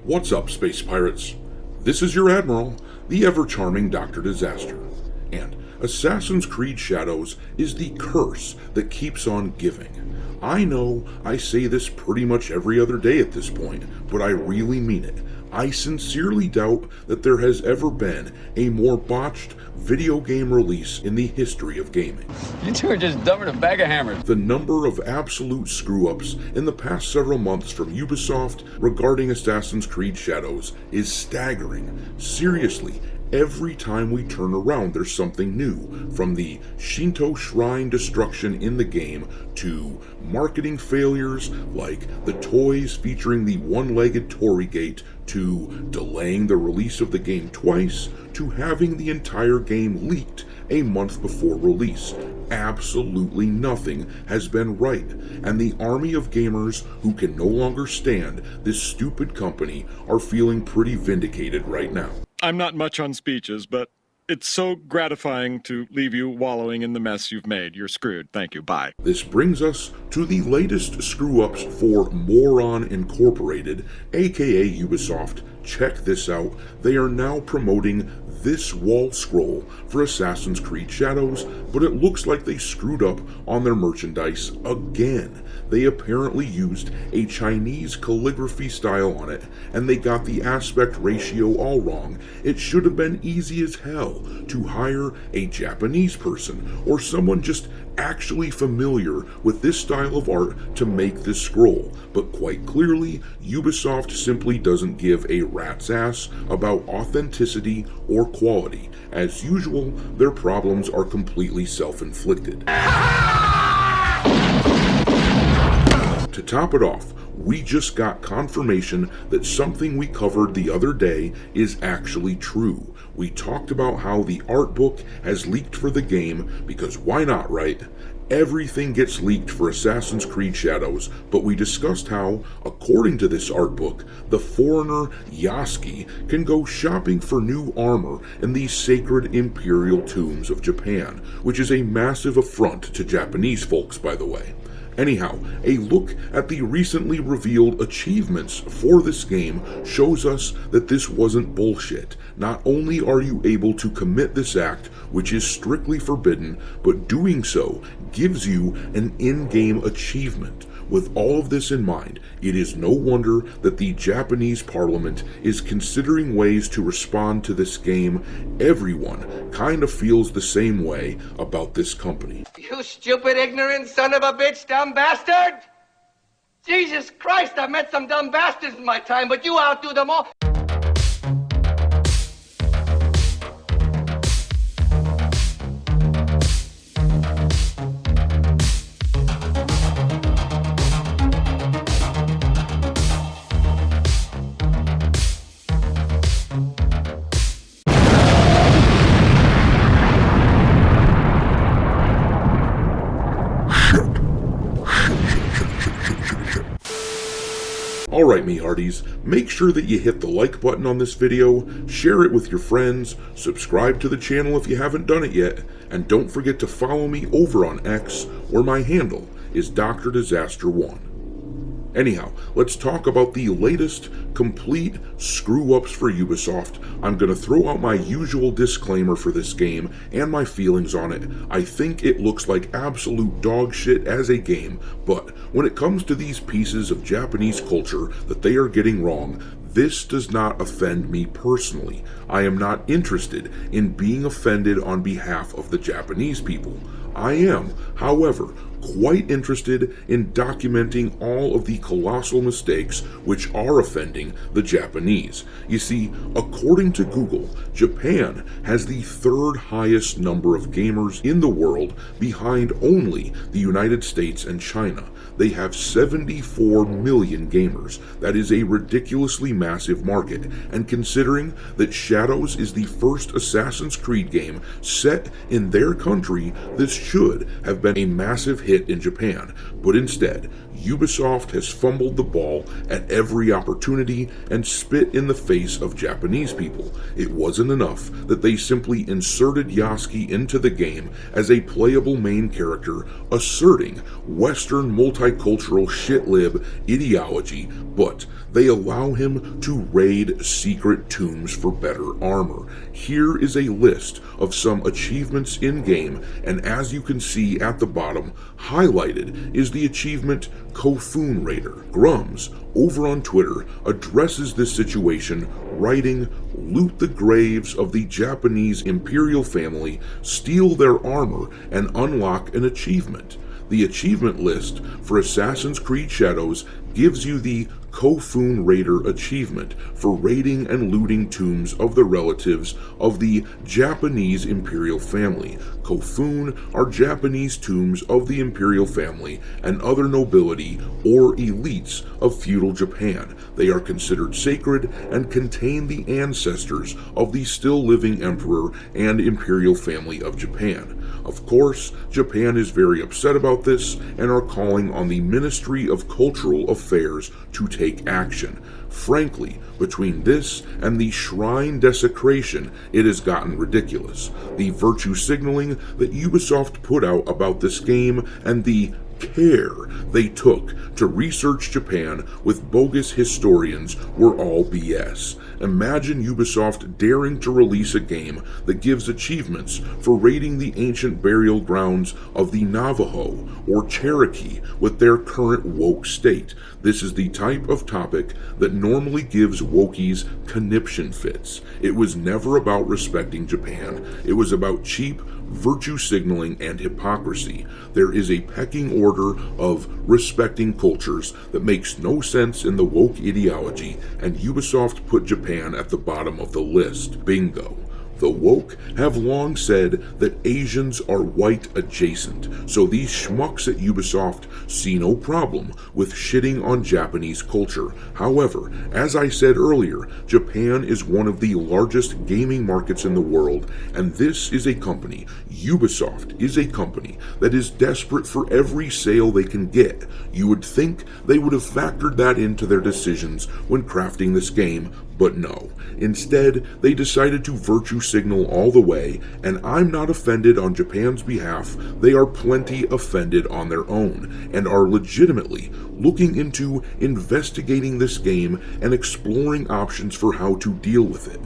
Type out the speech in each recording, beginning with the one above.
What's up, space pirates? This is your Admiral, the ever-charming Dr. Disaster, and Assassin's Creed Shadows is the curse that keeps on giving. I know I say this pretty much every other day at this point, but I really mean it. I sincerely doubt that there has ever been a more botched video game release in the history of gaming. You two are just dumber than a bag of hammers. The number of absolute screw-ups in the past several months from Ubisoft regarding Assassin's Creed Shadows is staggering. Seriously, every time we turn around there's something new, from the Shinto shrine destruction in the game to marketing failures like the toys featuring the one-legged Torii Gate, to delaying the release of the game twice, to having the entire game leaked a month before release. Absolutely nothing has been right, and the army of gamers who can no longer stand this stupid company are feeling pretty vindicated right now. I'm not much on speeches, but it's so gratifying to leave you wallowing in the mess you've made. You're screwed. Thank you. Bye. This brings us to the latest screw-ups for Moron Incorporated, aka Ubisoft. Check this out. They are now promoting this wall scroll for Assassin's Creed Shadows, but it looks like they screwed up on their merchandise again. They apparently used a Chinese calligraphy style on it, and they got the aspect ratio all wrong. It should have been easy as hell to hire a Japanese person or someone just actually familiar with this style of art to make this scroll, but quite clearly Ubisoft simply doesn't give a rat's ass about authenticity or quality. As usual, their problems are completely self-inflicted. To top it off, we just got confirmation that something we covered the other day is actually true. We talked about how the art book has leaked for the game, because why not, right? Everything gets leaked for Assassin's Creed Shadows, but we discussed how, according to this art book, the foreigner Yasuki can go shopping for new armor in the sacred imperial tombs of Japan, which is a massive affront to Japanese folks, by the way. Anyhow, a look at the recently revealed achievements for this game shows us that this wasn't bullshit. Not only are you able to commit this act, which is strictly forbidden, but doing so gives you an in-game achievement. With all of this in mind, it is no wonder that the Japanese parliament is considering ways to respond to this game. Everyone kind of feels the same way about this company. You stupid, ignorant son of a bitch, dumb bastard! Jesus Christ, I've met some dumb bastards in my time, but you outdo them all. Alright, me hearties, make sure that you hit the like button on this video, share it with your friends, subscribe to the channel if you haven't done it yet, and don't forget to follow me over on X, where my handle is Dr. Disaster 1. Anyhow, let's talk about the latest complete screw-ups for Ubisoft. I'm going to throw out my usual disclaimer for this game and my feelings on it. I think it looks like absolute dog shit as a game, but when it comes to these pieces of Japanese culture that they are getting wrong, this does not offend me personally. I am not interested in being offended on behalf of the Japanese people. I am, however, quite interested in documenting all of the colossal mistakes which are offending the Japanese. You see, according to Google, Japan has the third highest number of gamers in the world, behind only the United States and China. They have 74 million gamers. That is a ridiculously massive market, and considering that Shadows is the first Assassin's Creed game set in their country, this should have been a massive hit in Japan, but instead, Ubisoft has fumbled the ball at every opportunity and spit in the face of Japanese people. It wasn't enough that they simply inserted Yasuki into the game as a playable main character, asserting Western multicultural shitlib ideology, but they allow him to raid secret tombs for better armor. Here is a list of some achievements in-game, and as you can see at the bottom, highlighted is the achievement Kofun Raider. Grums, over on Twitter, addresses this situation, writing, "Loot the graves of the Japanese imperial family, steal their armor, and unlock an achievement." The achievement list for Assassin's Creed Shadows gives you the Kofun Raider achievement for raiding and looting tombs of the relatives of the Japanese imperial family. Kofun are Japanese tombs of the imperial family and other nobility or elites of feudal Japan. They are considered sacred and contain the ancestors of the still living emperor and imperial family of Japan. Of course, Japan is very upset about this and are calling on the Ministry of Cultural Affairs to take action. Frankly, between this and the shrine desecration, it has gotten ridiculous. The virtue signaling that Ubisoft put out about this game and the care they took to research Japan with bogus historians were all BS. Imagine Ubisoft daring to release a game that gives achievements for raiding the ancient burial grounds of the Navajo or Cherokee with their current woke state. This is the type of topic that normally gives wokies conniption fits. It was never about respecting Japan. It was about cheap virtue signaling and hypocrisy. There is a pecking order of respecting cultures that makes no sense in the woke ideology, and Ubisoft put Japan at the bottom of the list. Bingo. The woke have long said that Asians are white adjacent, so these schmucks at Ubisoft see no problem with shitting on Japanese culture. However, as I said earlier, Japan is one of the largest gaming markets in the world, and this is a company, Ubisoft is a company, that is desperate for every sale they can get. You would think they would have factored that into their decisions when crafting this game, but no. Instead, they decided to virtue signal all the way, and I'm not offended on Japan's behalf. They are plenty offended on their own, and are legitimately looking into investigating this game and exploring options for how to deal with it.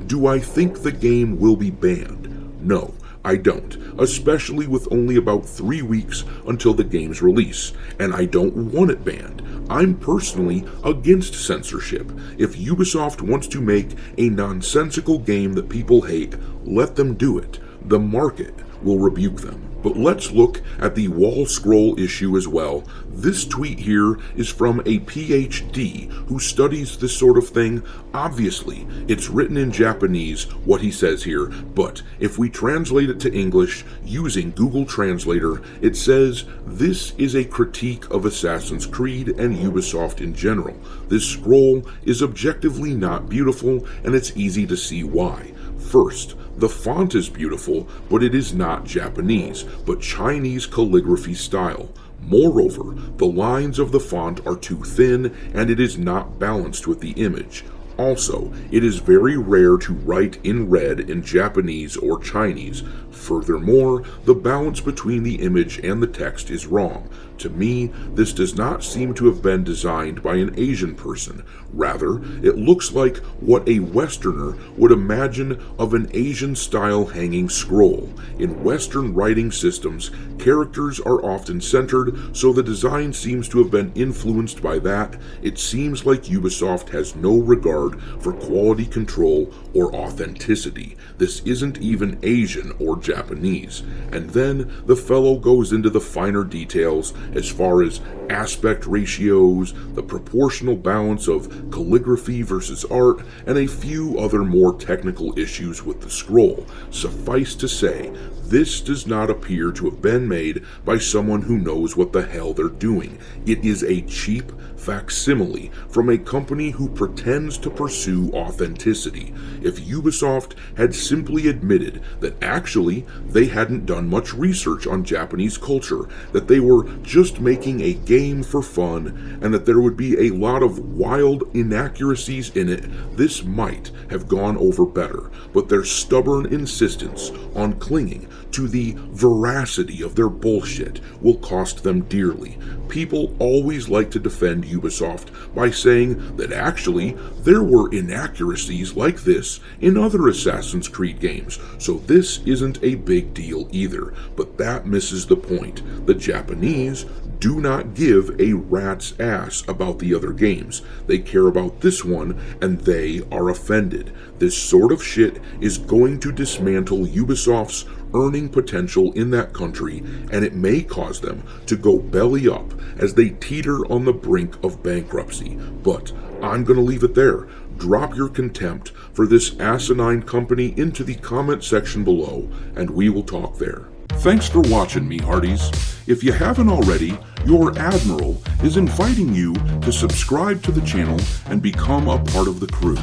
Do I think the game will be banned? No. I don't, especially with only about 3 weeks until the game's release, and I don't want it banned. I'm personally against censorship. If Ubisoft wants to make a nonsensical game that people hate, let them do it. The market will rebuke them. But let's look at the wall scroll issue as well. This tweet here is from a PhD who studies this sort of thing. Obviously, it's written in Japanese, what he says here, but if we translate it to English using Google Translator, it says, "This is a critique of Assassin's Creed and Ubisoft in general. This scroll is objectively not beautiful, and it's easy to see why. First, the font is beautiful, but it is not Japanese, but Chinese calligraphy style. Moreover, the lines of the font are too thin, and it is not balanced with the image. Also, it is very rare to write in red in Japanese or Chinese. Furthermore, the balance between the image and the text is wrong. To me, this does not seem to have been designed by an Asian person. Rather, it looks like what a Westerner would imagine of an Asian-style hanging scroll. In Western writing systems, characters are often centered, so the design seems to have been influenced by that. It seems like Ubisoft has no regard for quality control or authenticity. This isn't even Asian or Japanese." And then the fellow goes into the finer details as far as aspect ratios, the proportional balance of calligraphy versus art, and a few other more technical issues with the scroll. Suffice to say, this does not appear to have been made by someone who knows what the hell they're doing. It is a cheap facsimile from a company who pretends to pursue authenticity. If Ubisoft had simply admitted that actually they hadn't done much research on Japanese culture, that they were just making a game for fun, and that there would be a lot of wild inaccuracies in it, this might have gone over better. But their stubborn insistence on clinging to the veracity of their bullshit will cost them dearly. People always like to defend Ubisoft by saying that actually there were inaccuracies like this in other Assassin's Creed games, so this isn't a big deal either. But that misses the point. The Japanese do not give a rat's ass about the other games. They care about this one, and they are offended. This sort of shit is going to dismantle Ubisoft's earning potential in that country, and it may cause them to go belly up as they teeter on the brink of bankruptcy. But I'm gonna leave it there. Drop your contempt for this asinine company into the comment section below, and we will talk there. Thanks for watching me, hearties. If you haven't already, your Admiral is inviting you to subscribe to the channel and become a part of the crew.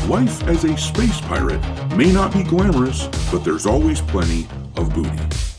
Life as a space pirate may not be glamorous, but there's always plenty of booty.